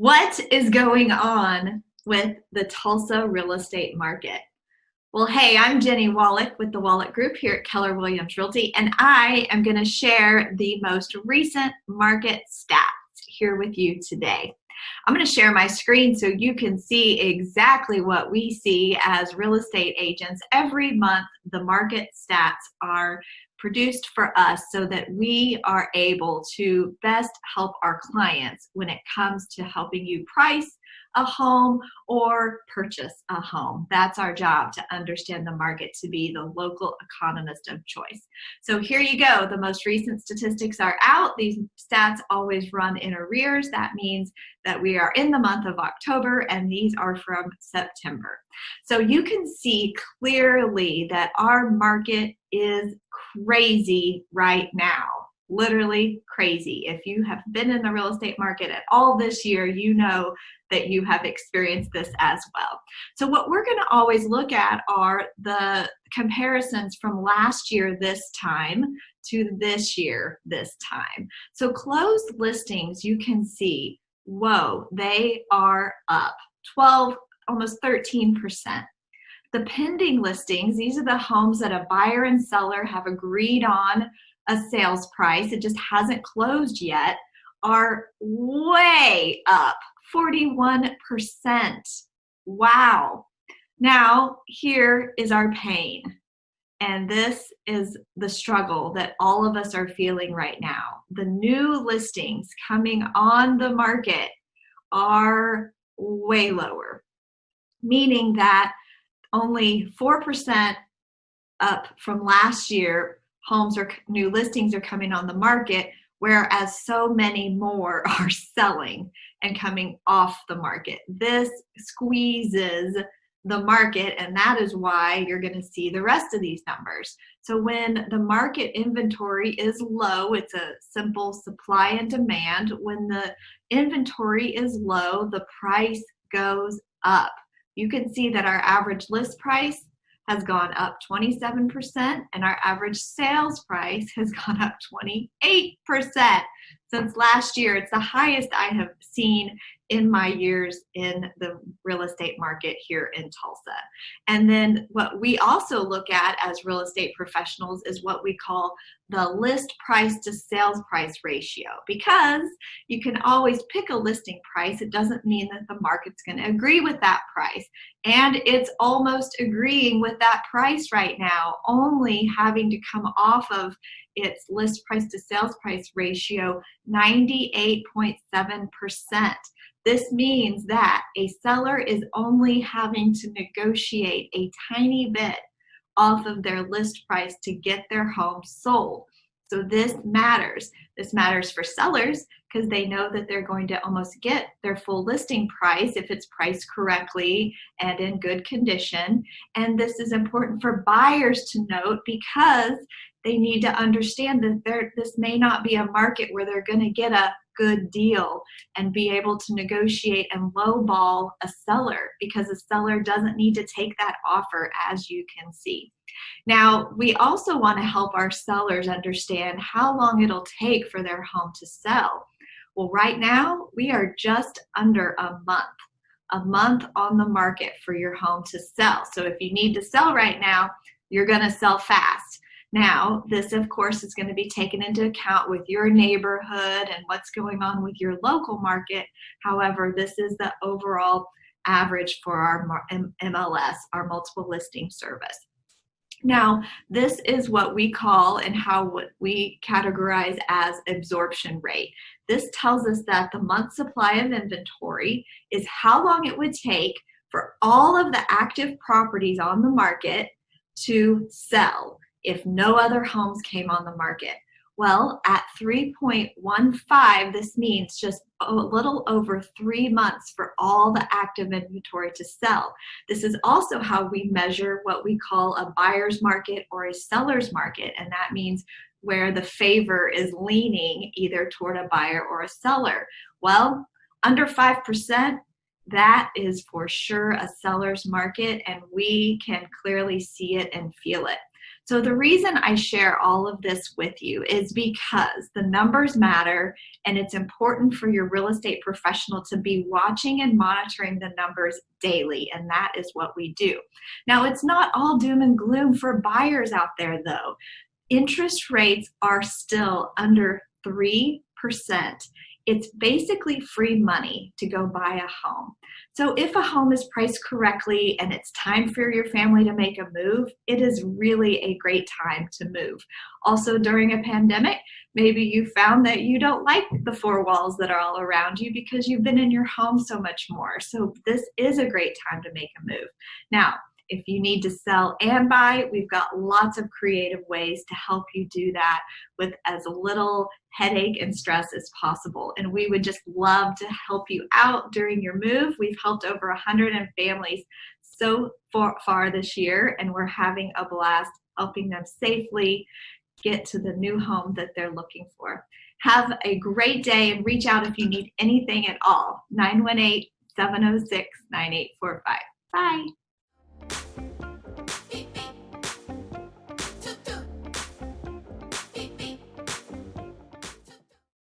What is going on with the Tulsa real estate market? Well, hey, I'm Jennie Wolek with the Wolek Group here at Keller Realty, and I am going to share the most recent market stats here with you today. I'm going to share my screen so you can see exactly what we see as real estate agents. Every month, the market stats are produced for us so that we are able to best help our clients when it comes to helping you price a home or purchase a home. That's our job, to understand the market, to be the local economist of choice. So here you go. The most recent statistics are out. These stats always run in arrears. That means that we are in the month of October, and these are from September. So you can see clearly that our market is crazy right now. Literally crazy. If you have been in the real estate market at all this year, you know that you have experienced this as well. So what we're going to always look at are the comparisons from last year this time to this year this time. So closed listings, you can see, whoa, they are up 12, almost 13%. The pending listings, these are the homes that a buyer and seller have agreed on a sales price, it just hasn't closed yet, are way up 41%. Wow. Now, here is our pain. And this is the struggle that all of us are feeling right now. The new listings coming on the market are way lower, meaning that only 4% up from last year homes or new listings are coming on the market, whereas so many more are selling and coming off the market. This squeezes the market, and that is why you're going to see the rest of these numbers. So when the market inventory is low, it's a simple supply and demand. When the inventory is low, the price goes up. You can see that our average list price has gone up 27%, and our average sales price has gone up 28% since last year. It's the highest I have seen in my years in the real estate market here in Tulsa. And then what we also look at as real estate professionals is what we call the list price to sales price ratio, because you can always pick a listing price. It doesn't mean that the market's going to agree with that price. And it's almost agreeing with that price right now, only having to come off of its list price to sales price ratio 98.7%. This means that a seller is only having to negotiate a tiny bit off of their list price to get their home sold. So this matters. This matters for sellers because they know that they're going to almost get their full listing price if it's priced correctly and in good condition. And this is important for buyers to note because they need to understand that this may not be a market where they're going to get a good deal and be able to negotiate and lowball a seller, because a seller doesn't need to take that offer, as you can see. Now, we also want to help our sellers understand how long it'll take for their home to sell. Well, right now, we are just under a month on the market for your home to sell. So if you need to sell right now, you're going to sell fast. Now, this, of course, is going to be taken into account with your neighborhood and what's going on with your local market. However, this is the overall average for our MLS, our multiple listing service. Now, this is what we call and what we categorize as absorption rate. This tells us that the month supply of inventory is how long it would take for all of the active properties on the market to sell if no other homes came on the market. Well, at 3.15, this means just a little over 3 months for all the active inventory to sell. This is also how we measure what we call a buyer's market or a seller's market, and that means where the favor is leaning either toward a buyer or a seller. Well, under 5%, that is for sure a seller's market, and we can clearly see it and feel it. So the reason I share all of this with you is because the numbers matter, and it's important for your real estate professional to be watching and monitoring the numbers daily, and that is what we do. Now, it's not all doom and gloom for buyers out there, though. Interest rates are still under 3%. It's basically free money to go buy a home. So if a home is priced correctly and it's time for your family to make a move, it is really a great time to move. Also, during a pandemic, maybe you found that you don't like the four walls that are all around you because you've been in your home so much more. So this is a great time to make a move. Now, if you need to sell and buy, we've got lots of creative ways to help you do that with as little headache and stress as possible. And we would just love to help you out during your move. We've helped over 100 families so far this year, and we're having a blast helping them safely get to the new home that they're looking for. Have a great day, and reach out if you need anything at all. 918-706-9845. Bye.